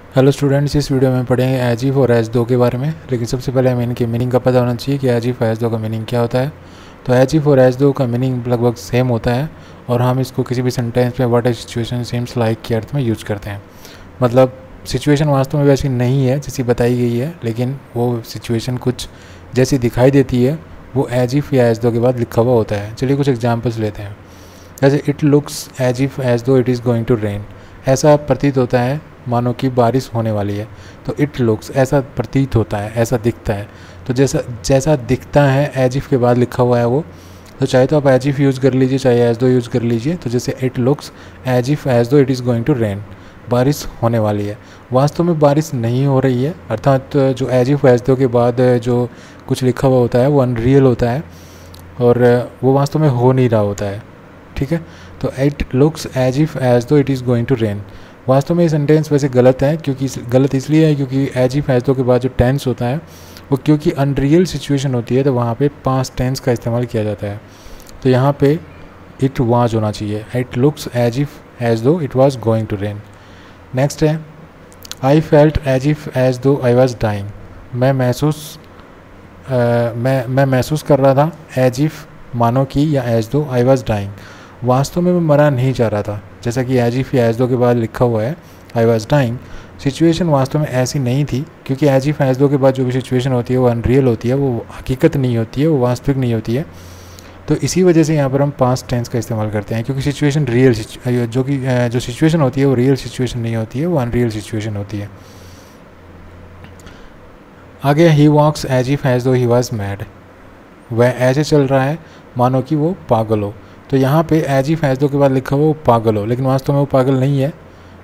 Hello students, इस video में पढ़ेंगे एज इफ और एज दो के बारे में। लेकिन सबसे पहले हमें इनके मीनिंग का पता होना चाहिए कि एज इफ एज दो का मीनिंग क्या होता है। तो एज इफ और एज दो का मीनिंग लगभग सेम होता है और हम इसको किसी भी सेंटेंस में what A situation seems like के अर्थ में यूज करते हैं। मतलब सिचुएशन वास्तव में वैसी नहीं है जैसी बताई गई है, लेकिन वो सिचुएशन कुछ जैसी दिखाई देती है वो एज इफ या एज दो के बाद लिखा हुआ होता है। चलिए कुछ एग्जाम्पल्स लेते हैं। जैसे it looks as if as though it is going to rain. ऐसा प्रतीत होता है मानो कि बारिश होने वाली है। तो इट लुक्स ऐसा प्रतीत होता है, ऐसा दिखता है। तो जैसा जैसा दिखता है एज इफ़ के बाद लिखा हुआ है वो, तो चाहे तो आप एज इफ़ यूज़ कर लीजिए, चाहे एज दो यूज़ कर लीजिए। तो जैसे it looks as if as though it is going to rain, बारिश होने वाली है। वास्तव में बारिश नहीं हो रही है, अर्थात जो एज इफ़ एज दो के बाद जो कुछ लिखा हुआ होता है वो अनरियल होता है और वो वास्तव में हो नहीं रहा होता है। ठीक है, तो it looks as if as though it is going to rain. वास्तव में ये सेंटेंस वैसे गलत है, क्योंकि गलत इसलिए है क्योंकि एज इफ एज दो के बाद जो टेंस होता है वो क्योंकि अनरियल सिचुएशन होती है तो वहाँ पे पास्ट टेंस का इस्तेमाल किया जाता है। तो यहाँ पे इट वाज होना चाहिए, it looks as if as though it was going to rain. Next है I felt as if as though I was dying. मैं महसूस कर रहा था एज इफ मानो कि या as though I was dying. वास्तव में मैं मरा नहीं जा रहा था, जैसा कि एज इफ या एज दो के बाद लिखा हुआ है आई वाज डाइंग। सिचुएशन वास्तव में ऐसी नहीं थी, क्योंकि एज इफ एज दो के बाद जो भी सिचुएशन होती है वो अनरियल होती है, वो हकीकत नहीं होती है, वो वास्तविक नहीं होती है। तो इसी वजह से यहाँ पर हम पास्ट टेंस का इस्तेमाल करते हैं, क्योंकि सिचुएशन रियल जो सिचुएशन होती है वो रियल सिचुएशन नहीं होती है, वो अनरियल सिचुएशन होती है। आगे ही वॉक्स एज इफ एज दो ही वॉज मैड। वह ऐसे चल रहा है मानो कि वो पागल हो। तो यहाँ पे एज इफ एज दो के बाद लिखा हुआ वो पागल हो, लेकिन वास्तव में वो पागल नहीं है।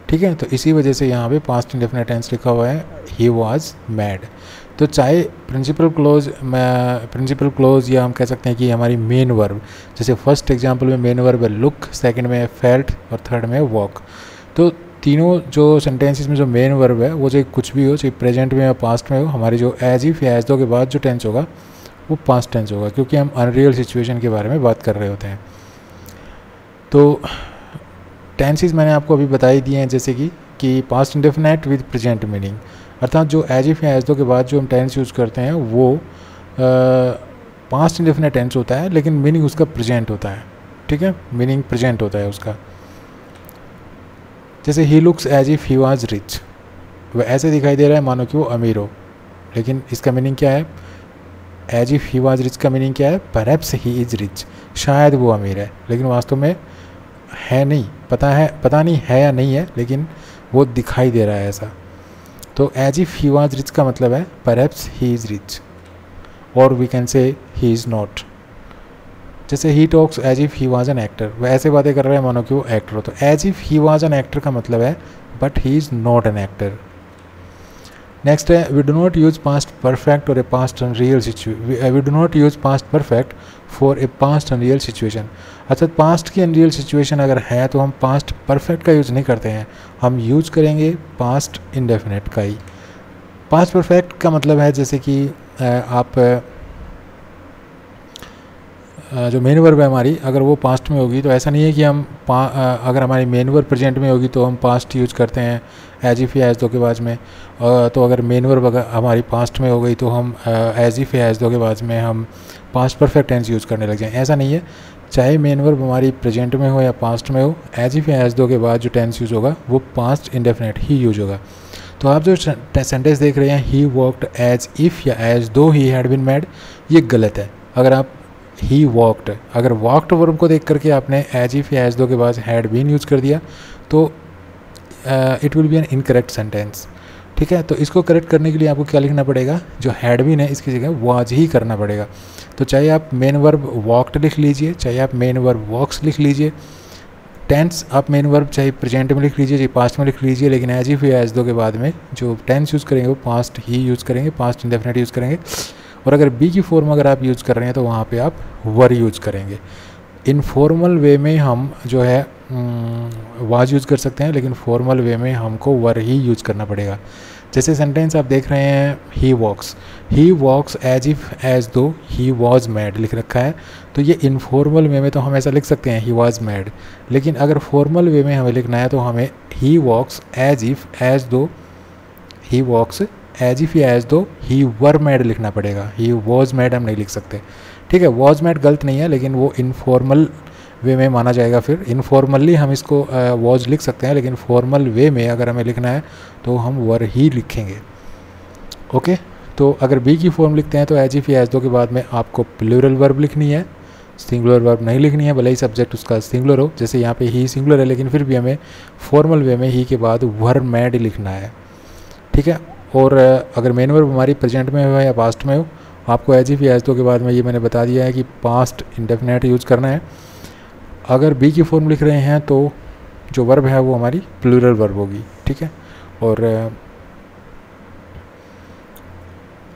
ठीक है, तो इसी वजह से यहाँ पे पास्ट इंडेफिनिट टेंस लिखा हुआ है ही वाज मैड। तो चाहे प्रिंसिपल क्लोज या हम कह सकते हैं कि हमारी मेन वर्ब, जैसे फर्स्ट एग्जांपल में मेन वर्ब है लुक, सेकंड में फेल्ट और थर्ड में वॉक। तो तीनों जो सेंटेंसेस में जो मेन वर्ब है वो चाहे कुछ भी हो, चाहे प्रेजेंट में या पास्ट में हो, हमारी जो एज इफ या एज दो के बाद जो टेंस होगा वो पास्ट टेंस होगा, क्योंकि हम अनरियल सिचुएशन के बारे में बात कर रहे होते हैं। तो टेंसेस मैंने आपको अभी बता ही दिए हैं, जैसे कि past indefinite with present meaning, अर्थात जो एज इफ या एज दो के बाद जो हम टेंस यूज़ करते हैं वो पास्ट इंडेफिनिट टेंस होता है, लेकिन मीनिंग उसका प्रेजेंट होता है। ठीक है, मीनिंग प्रेजेंट होता है उसका। जैसे he looks as if he was rich. वह ऐसे दिखाई दे रहा है मानो कि वो अमीर हो, लेकिन इसका मीनिंग क्या है? As if he was rich का मीनिंग क्या है? परहैप्स ही इज़ रिच, शायद वो अमीर है, लेकिन वास्तव में है नहीं। पता नहीं है या नहीं है, लेकिन वो दिखाई दे रहा है ऐसा। तो as if he was rich का मतलब है परहैप्स ही इज़ रिच, और we can say he is not. जैसे he talks as if he was an actor. वह ऐसे बातें कर रहा है मानो कि वो एक्टर हो। तो as if he was an actor का मतलब है but he is not an actor. Next है we do not use past perfect और a past unreal situation. We do not use past perfect for a past unreal situation. अर्थात past की unreal situation अगर है तो हम past perfect का use नहीं करते हैं, हम यूज करेंगे पास्ट इंडेफिनिट का ही। पास्ट परफेक्ट का मतलब है जैसे कि आप जो मेन वर्ब है हमारी, अगर वो पास्ट में होगी तो ऐसा नहीं है कि हम अगर हमारी मेन वर्ब प्रेजेंट में होगी तो हम पास्ट यूज़ करते हैं एज इफ या एज दो के बाद में। तो अगर मेन वर्ब अगर हमारी पास्ट में हो गई तो हम एज इफ या एज दो के बाद में हम पास्ट परफेक्ट टेंस यूज़ करने लग जाएं। ऐसा नहीं है, चाहे मेन वर्ब हमारी प्रेजेंट में हो या पास्ट में हो, एज इफ या एज दो के बाद जो टेंस यूज़ होगा वो पास्ट इंडेफिनिट ही यूज होगा। तो आप जो सेंटेंस देख रहे हैं ही वॉकड एज इफ या एज दो ही हैड बीन मैड, ये गलत है। अगर आप ही वॉकड, अगर वॉकड वर्ब को देख करके आपने एज इफ या एज दो के बाद हैड बीन यूज़ कर दिया तो it will be an incorrect sentence. ठीक है, तो इसको करेक्ट करने के लिए आपको क्या लिखना पड़ेगा? जो हैड बीन है इसकी जगह वाज ही करना पड़ेगा। तो चाहे आप मेन वर्ब वॉकड लिख लीजिए, चाहे आप मेन वर्ब वॉक्स लिख लीजिए, टेंस आप मेन वर्ब चाहे प्रेजेंट में लिख लीजिए चाहे पास्ट में लिख लीजिए, लेकिन एज इफ या एज दो के बाद में जो टेंस यूज़ करेंगे वो पास्ट ही यूज़ करेंगे, पास्ट इंडेफिनिट यूज़ करेंगे। और अगर बी की फॉर्म अगर आप यूज़ कर रहे हैं तो वहाँ पे आप वर यूज़ करेंगे। इनफॉर्मल वे में हम जो है वाज यूज़ कर सकते हैं, लेकिन फॉर्मल वे में हमको वर ही यूज़ करना पड़ेगा। जैसे सेंटेंस आप देख रहे हैं ही वॉक्स एज इफ एज दो ही वॉज मैड लिख रखा है। तो ये इनफॉर्मल वे में तो हम ऐसा लिख सकते हैं ही वॉज मैड, लेकिन अगर फॉर्मल वे में हमें लिखना है तो हमें ही वॉक्स एज इफ एज दो ही वॉक्स एज इफ़ या एज दो ही वर मैड लिखना पड़ेगा, ही वॉज मैड हम नहीं लिख सकते, ठीक है। वॉज मैड गलत नहीं है, लेकिन वो इनफॉर्मल वे में माना जाएगा। फिर इनफॉर्मली हम इसको वॉज लिख सकते हैं, लेकिन फॉर्मल वे में अगर हमें लिखना है तो हम वर ही लिखेंगे। ओके, तो अगर बी की फॉर्म लिखते हैं तो एज इफ़ या एज दो के बाद में आपको प्लूरल वर्ब लिखनी है, सिंगुलर वर्ब नहीं लिखनी है, भले ही सब्जेक्ट उसका सिंगुलर हो। जैसे यहाँ पे ही सिंगुलर है, लेकिन फिर भी हमें फॉर्मल वे में ही के बाद वर मैड लिखना है, ठीक है। और अगर मेन वर्ब हमारी प्रेजेंट में हो या पास्ट में हो, आपको एज इफ़ या एज दो के बाद में ये मैंने बता दिया है कि पास्ट इंडेफिनेट यूज़ करना है। अगर बी की फॉर्म लिख रहे हैं तो जो वर्ब है वो हमारी प्लूरल वर्ब होगी, ठीक है। और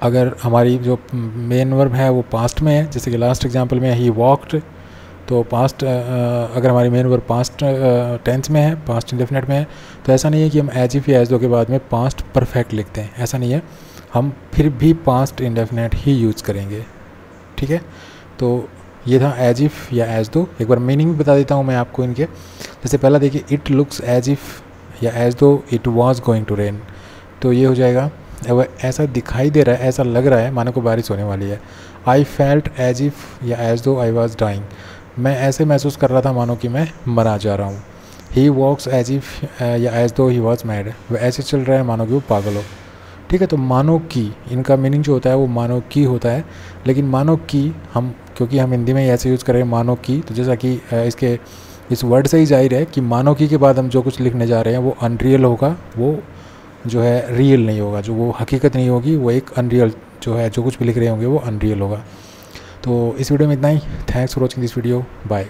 अगर हमारी जो मेन वर्ब है वो पास्ट में है, जैसे कि लास्ट एग्जांपल में ही वॉक्ड, तो पास्ट अगर हमारी मेन वर्ब पास्ट टेंस में है, पास्ट इंडेफिनेट में है, तो ऐसा नहीं है कि हम एज इफ़ या एज दो के बाद में पास्ट परफेक्ट लिखते हैं, ऐसा नहीं है, हम फिर भी पास्ट इंडेफिनेट ही यूज़ करेंगे, ठीक है। तो ये था एज इफ़ या एज दो। एक बार मीनिंग भी बता देता हूँ मैं आपको इनके। जैसे पहला देखिए, इट लुक्स एज इफ़ या as though it was going to rain, तो ये हो जाएगा ऐसा दिखाई दे रहा है, ऐसा लग रहा है मानो को बारिश होने वाली है। आई फेल्ट एज इफ़ या as though I was dying, मैं ऐसे महसूस कर रहा था मानो कि मैं मरा जा रहा हूँ। ही वॉक्स एज इफ़ या एज दो ही वाज मैड, वह ऐसे चल रहा है मानो कि वो पागल हो, ठीक है। तो मानो की, इनका मीनिंग जो होता है वो मानो की होता है, लेकिन मानो की हम, क्योंकि हम हिंदी में ऐसे यूज़ कर रहे हैं मानो की, तो जैसा कि इसके इस वर्ड से ही जाहिर है कि मानो की के बाद हम जो कुछ लिखने जा रहे हैं वो अनरियल होगा, वो जो है रियल नहीं होगा, जो वो हकीकत नहीं होगी, वो एक अनरियल जो है, जो कुछ भी लिख रहे होंगे वो अनरियल होगा। तो इस वीडियो में इतना ही। Thanks for watching this video, bye.